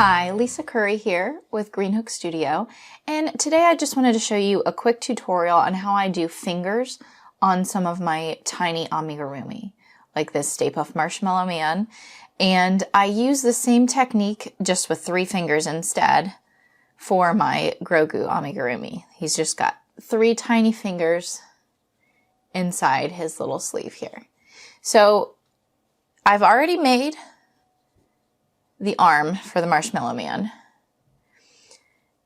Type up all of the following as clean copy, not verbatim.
Hi, Lisa Curry here with Green Hook Studio, and today I just wanted to show you a quick tutorial on how I do fingers on some of my tiny amigurumi, like this Stay Puft Marshmallow Man. And I use the same technique just with 3 fingers instead for my Grogu amigurumi. He's just got 3 tiny fingers inside his little sleeve here. So I've already made the arm for the Marshmallow Man.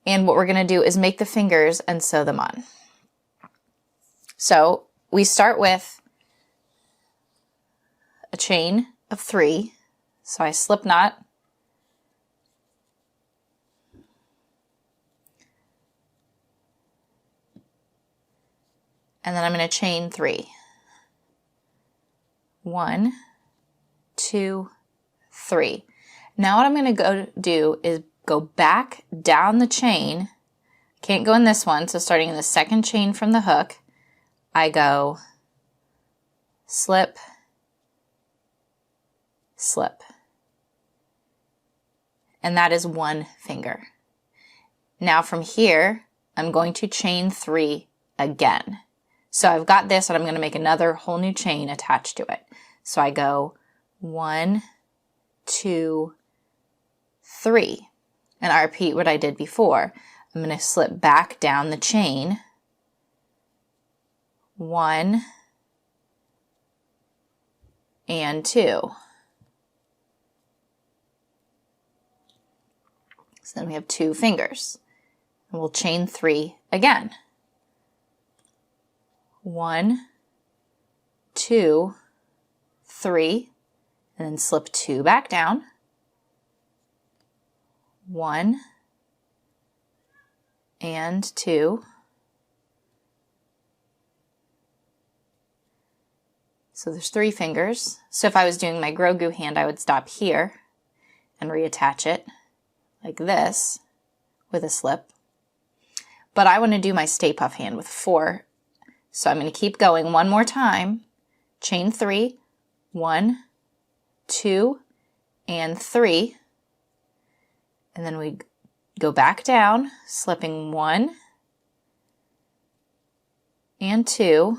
And what we're going to do is make the fingers and sew them on. So we start with a chain of 3. So I slip knot, and then I'm going to chain 3. 1, 2, 3. Now what I'm going to do is go back down the chain. Can't go in this one, so starting in the second chain from the hook, I go slip, slip. And that is 1 finger. Now from here, I'm going to chain 3 again. So I've got this, and I'm going to make another whole new chain attached to it. So I go 1, 2, 3, and I repeat what I did before. I'm going to slip back down the chain, 1 and 2. So then we have 2 fingers, and we'll chain 3 again. 1, 2, 3, and then slip 2 back down. 1 and 2. So there's 3 fingers. So if I was doing my Grogu hand, I would stop here and reattach it like this with a slip. But I want to do my Stay Puft hand with 4. So I'm going to keep going one more time. Chain 3, 1, 2, and 3. And then we go back down, slipping 1 and 2.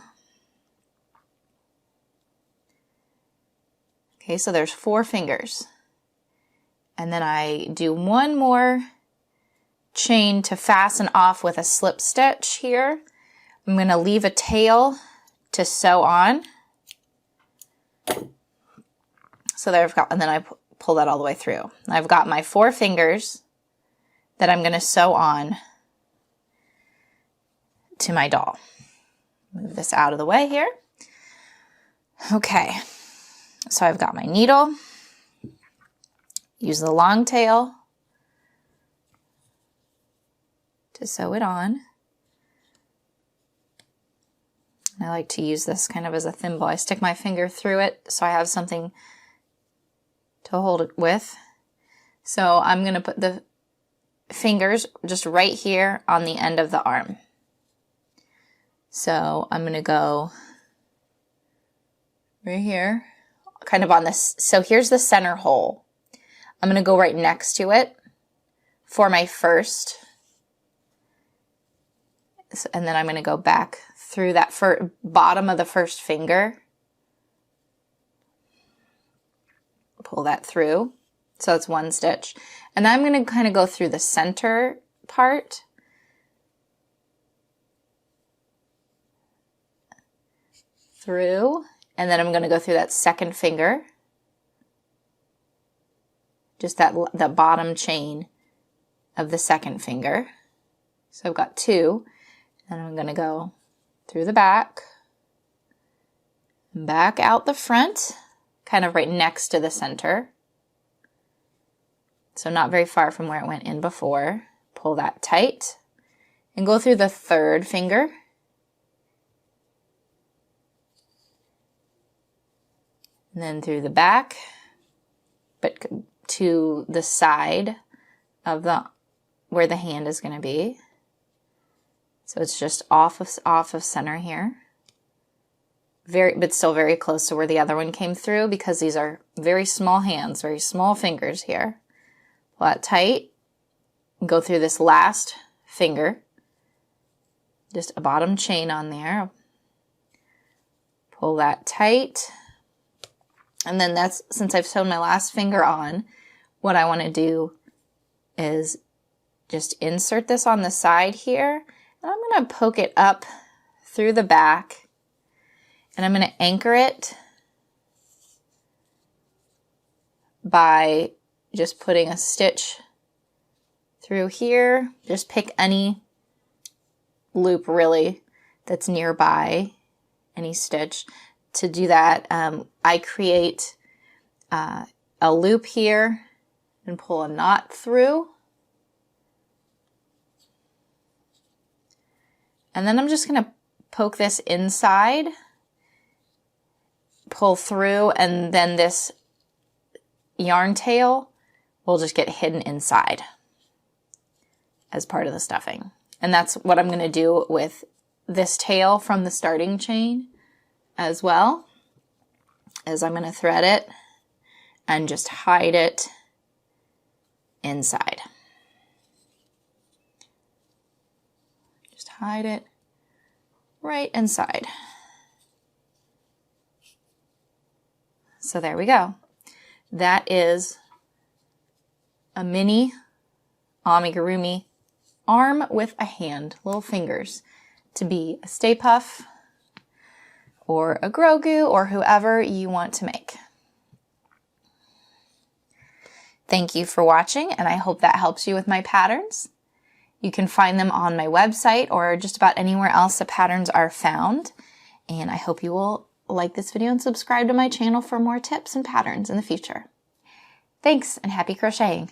Okay, so there's 4 fingers. And then I do one more chain to fasten off with a slip stitch here. I'm going to leave a tail to sew on. So there I've got, and then I pull that all the way through. I've got my 4 fingers that I'm going to sew on to my doll. Move this out of the way here. Okay, so I've got my needle. Use the long tail to sew it on. I like to use this kind of as a thimble. I stick my finger through it so I have something to hold it with. So I'm going to put the fingers just right here on the end of the arm. So I'm going to go right here, kind of on this. So here's the center hole. I'm going to go right next to it for my first. And then I'm going to go back through that bottom of the first finger. Pull that through. So it's 1 stitch. And then I'm going to kind of go through the center part. Through. And then I'm going to go through that second finger. Just the bottom chain of the second finger. So I've got 2. And I'm going to go through the back. Back out the front. Kind of right next to the center. So not very far from where it went in before. Pull that tight and go through the 3rd finger. And then through the back, but to the side of where the hand is going to be. So it's just off of center here. but still very close to where the other one came through, because these are very small hands, very small fingers here. Pull that tight and go through this last finger. Just a bottom chain on there. Pull that tight. And then that's, since I've sewn my last finger on, what I want to do is just insert this on the side here. And I'm going to poke it up through the back. And I'm going to anchor it by just putting a stitch through here. Just pick any loop really that's nearby, any stitch. To do that, I create a loop here and pull a knot through. And then I'm just going to poke this inside, pull through, and then this yarn tail will just get hidden inside as part of the stuffing. And that's what I'm going to do with this tail from the starting chain as well, as I'm going to thread it and just hide it inside. Just hide it right inside. So there we go. That is a mini amigurumi arm with a hand, little fingers, to be a Stay Puft or a Grogu or whoever you want to make. Thank you for watching, and I hope that helps you with my patterns. You can find them on my website or just about anywhere else the patterns are found. And I hope you will like this video and subscribe to my channel for more tips and patterns in the future. Thanks, and happy crocheting!